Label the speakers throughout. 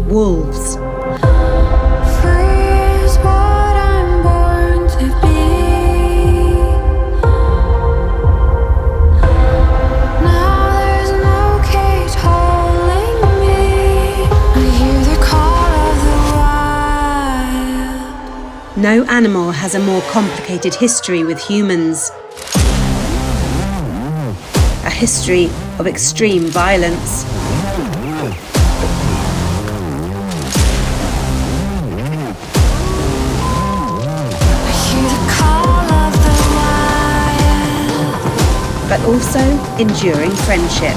Speaker 1: wolves. No animal has a more complicated history with humans. A history of extreme violence. But also enduring friendship.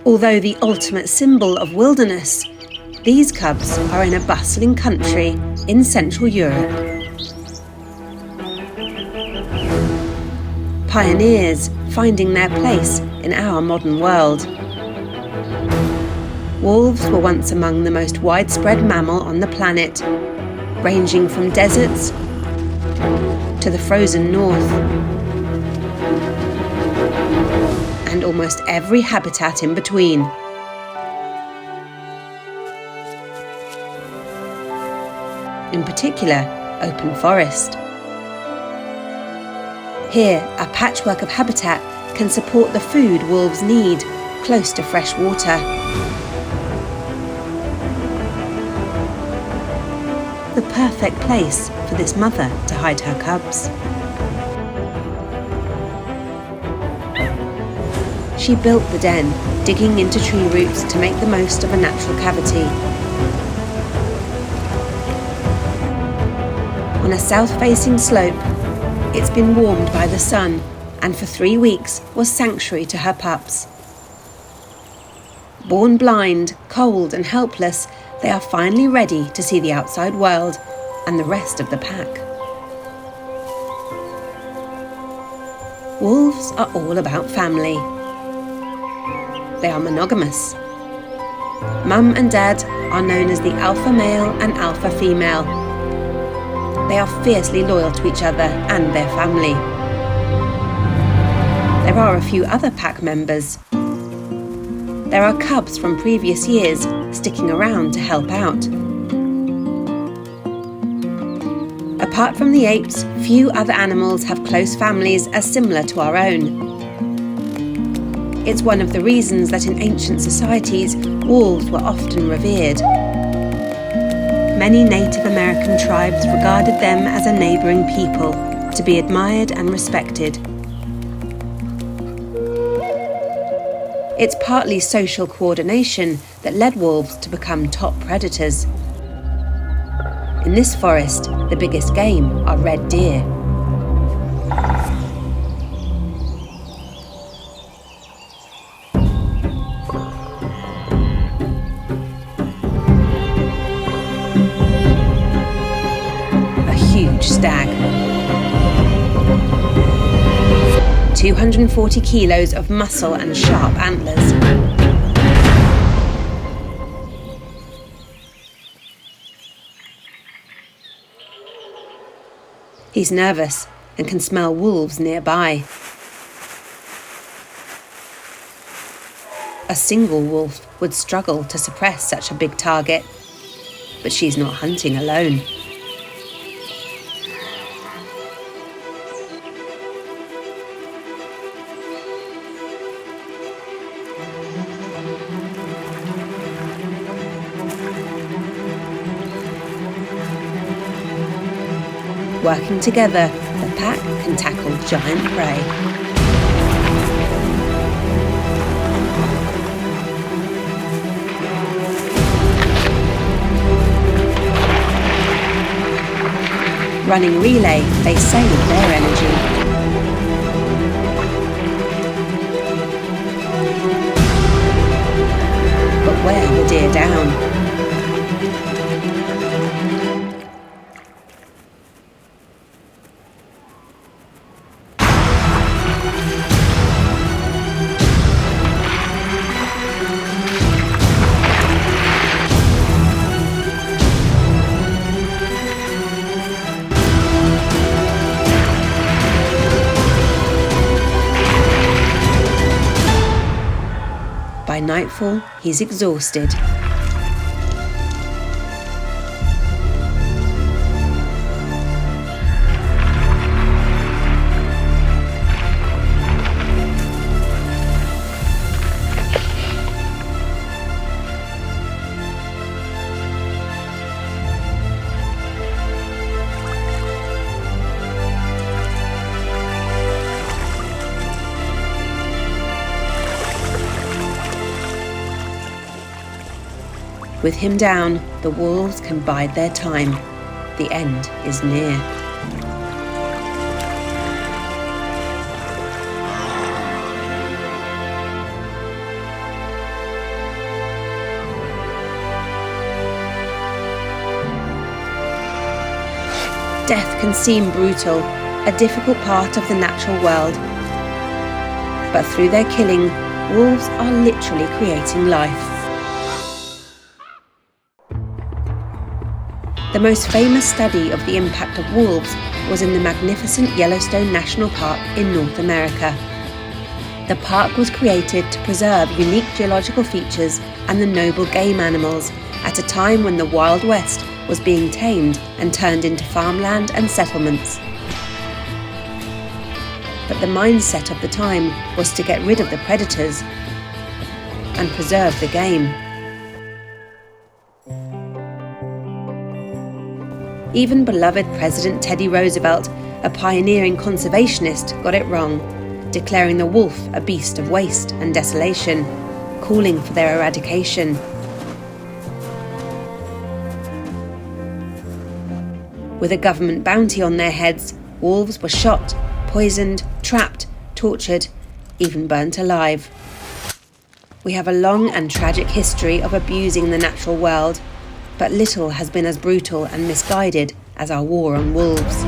Speaker 1: Although the ultimate symbol of wilderness, these cubs are in a bustling country in Central Europe. Pioneers finding their place in our modern world. Wolves were once among the most widespread mammal on the planet, ranging from deserts to the frozen north, and almost every habitat in between. In particular, open forest. Here, a patchwork of habitat can support the food wolves need, close to fresh water. The perfect place for this mother to hide her cubs. She built the den, digging into tree roots to make the most of a natural cavity. On a south-facing slope, it's been warmed by the sun, and for 3 weeks was sanctuary to her pups. Born blind, cold and helpless, they are finally ready to see the outside world and the rest of the pack. Wolves are all about family. They are monogamous. Mum and Dad are known as the alpha male and alpha female. They are fiercely loyal to each other and their family. There are a few other pack members. There are cubs from previous years sticking around to help out. Apart from the apes, few other animals have close families as similar to our own. It's one of the reasons that in ancient societies, wolves were often revered. Many Native American tribes regarded them as a neighbouring people, to be admired and respected. It's partly social coordination that led wolves to become top predators. In this forest, the biggest game are red deer. Stag. 240 kilos of muscle and sharp antlers. He's nervous and can smell wolves nearby. A single wolf would struggle to suppress such a big target, but she's not hunting alone. Working together, the pack can tackle giant prey. Running relay, they save their energy. But wear the deer down. nightfall, he's exhausted. With him down, the wolves can bide their time. The end is near. Death can seem brutal, a difficult part of the natural world. But through their killing, wolves are literally creating life. The most famous study of the impact of wolves was in the magnificent Yellowstone National Park in North America. The park was created to preserve unique geological features and the noble game animals at a time when the Wild West was being tamed and turned into farmland and settlements. But the mindset of the time was to get rid of the predators and preserve the game. Even beloved President Teddy Roosevelt, a pioneering conservationist, got it wrong, declaring the wolf a beast of waste and desolation, calling for their eradication. With a government bounty on their heads, wolves were shot, poisoned, trapped, tortured, even burnt alive. We have a long and tragic history of abusing the natural world, but little has been as brutal and misguided as our war on wolves.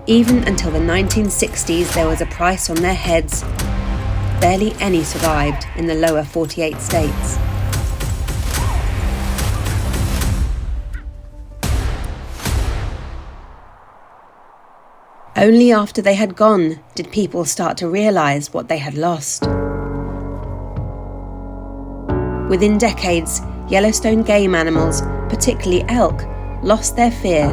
Speaker 1: Even until the 1960s, there was a price on their heads. Barely any survived in the lower 48 states. Only after they had gone did people start to realise what they had lost. Within decades, Yellowstone game animals, particularly elk, lost their fear,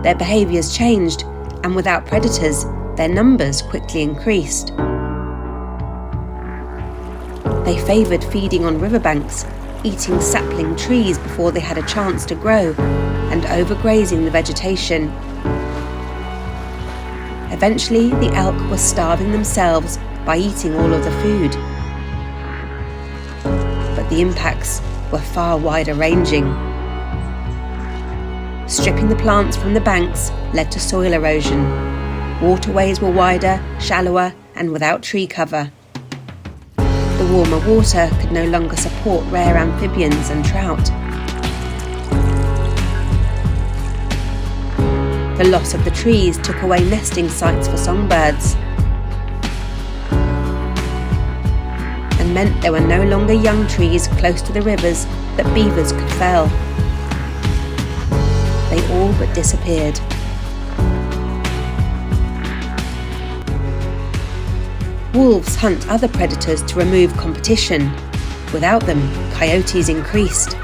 Speaker 1: their behaviours changed, and without predators, their numbers quickly increased. They favoured feeding on riverbanks, eating sapling trees before they had a chance to grow, and overgrazing the vegetation. Eventually, the elk were starving themselves by eating all of the food. But the impacts were far wider ranging. Stripping the plants from the banks led to soil erosion. Waterways were wider, shallower, and without tree cover. The warmer water could no longer support rare amphibians and trout. The loss of the trees took away nesting sites for songbirds, and meant there were no longer young trees close to the rivers that beavers could fell. They all but disappeared. Wolves hunt other predators to remove competition. Without them, coyotes increased.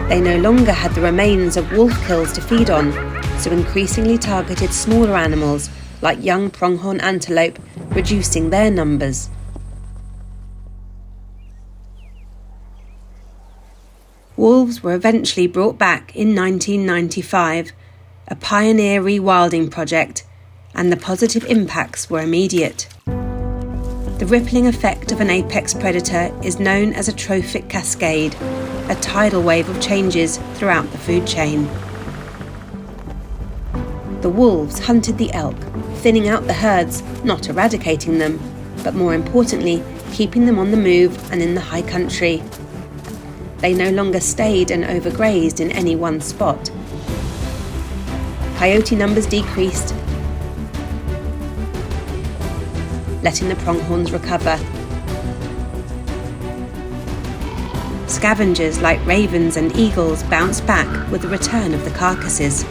Speaker 1: They no longer had the remains of wolf kills to feed on, so increasingly targeted smaller animals like young pronghorn antelope, reducing their numbers. Wolves were eventually brought back in 1995, a pioneer rewilding project, and the positive impacts were immediate. The rippling effect of an apex predator is known as a trophic cascade, a tidal wave of changes throughout the food chain. The wolves hunted the elk, thinning out the herds, not eradicating them, but more importantly, keeping them on the move and in the high country. They no longer stayed and overgrazed in any one spot. Coyote numbers decreased, letting the pronghorns recover. Scavengers like ravens and eagles bounced back with the return of the carcasses.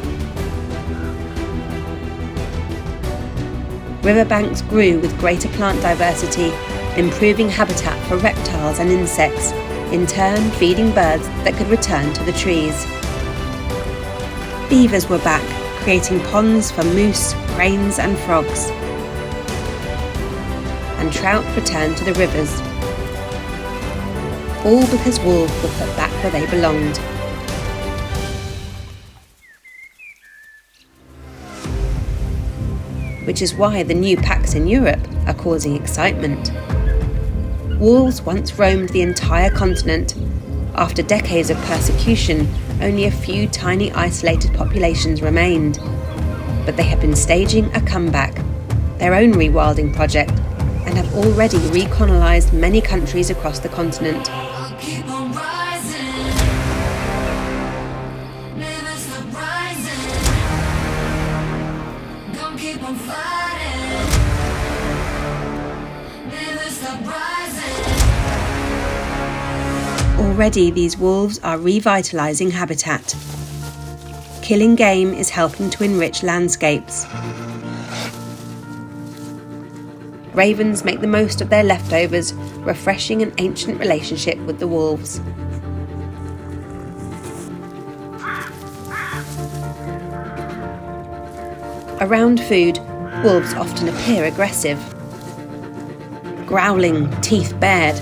Speaker 1: Riverbanks grew with greater plant diversity, improving habitat for reptiles and insects, in turn feeding birds that could return to the trees. Beavers were back, creating ponds for moose, cranes and frogs. And trout returned to the rivers. All because wolves were put back where they belonged. Which is why the new packs in Europe are causing excitement. Wolves once roamed the entire continent. After decades of persecution, only a few tiny isolated populations remained. But they have been staging a comeback, their own rewilding project, and have already recolonized many countries across the continent. Already these wolves are revitalizing habitat. Killing game is helping to enrich landscapes. Ravens make the most of their leftovers, refreshing an ancient relationship with the wolves. Around food, wolves often appear aggressive, growling, teeth bared.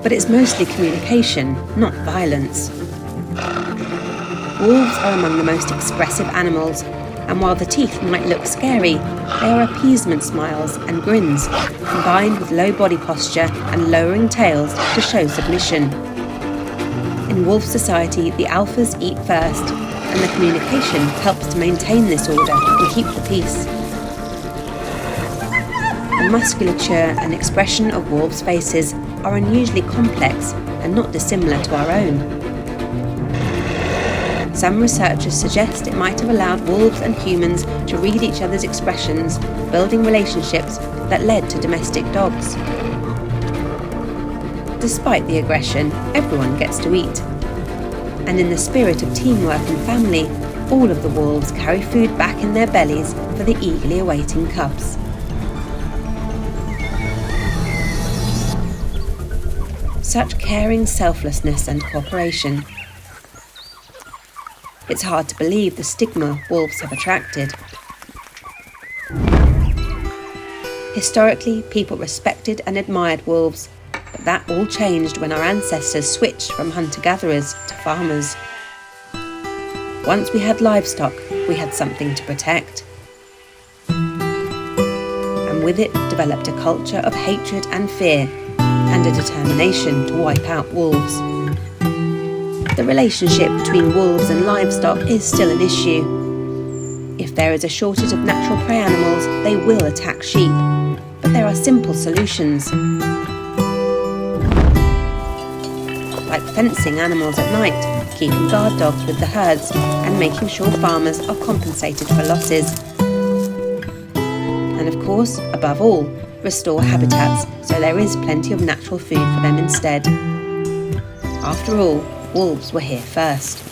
Speaker 1: But it's mostly communication, not violence. Wolves are among the most expressive animals, and while the teeth might look scary, they are appeasement smiles and grins, combined with low body posture and lowering tails to show submission. In wolf society, the alphas eat first, and the communication helps to maintain this order and keep the peace. The musculature and expression of wolves' faces are unusually complex and not dissimilar to our own. Some researchers suggest it might have allowed wolves and humans to read each other's expressions, building relationships that led to domestic dogs. Despite the aggression, everyone gets to eat. And in the spirit of teamwork and family, all of the wolves carry food back in their bellies for the eagerly awaiting cubs. Such caring selflessness and cooperation. It's hard to believe the stigma wolves have attracted. Historically, people respected and admired wolves, but that all changed when our ancestors switched from hunter-gatherers to farmers. Once we had livestock, we had something to protect. And with it developed a culture of hatred and fear, and a determination to wipe out wolves. The relationship between wolves and livestock is still an issue. If there is a shortage of natural prey animals, they will attack sheep, but there are simple solutions. Like fencing animals at night, keeping guard dogs with the herds, and making sure farmers are compensated for losses. And of course, above all, restore habitats so there is plenty of natural food for them instead. After all, wolves were here first.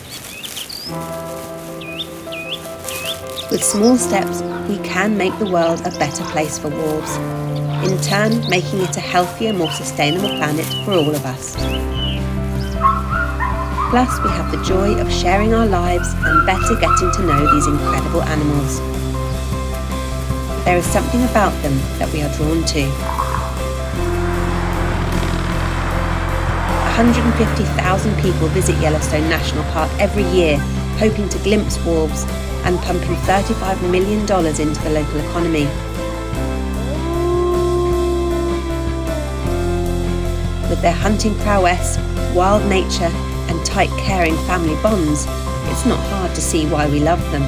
Speaker 1: With small steps, we can make the world a better place for wolves, in turn making it a healthier, more sustainable planet for all of us. Plus, we have the joy of sharing our lives and better getting to know these incredible animals. There is something about them that we are drawn to. 150,000 people visit Yellowstone National Park every year, hoping to glimpse wolves and pumping $35 million into the local economy. With their hunting prowess, wild nature, and tight, caring family bonds, it's not hard to see why we love them.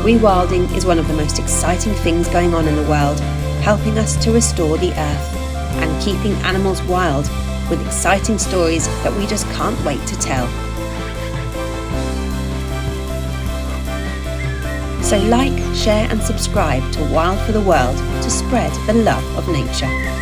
Speaker 1: Rewilding is one of the most exciting things going on in the world, helping us to restore the earth and keeping animals wild with exciting stories that we just can't wait to tell. So like, share and subscribe to Wild for the World to spread the love of nature.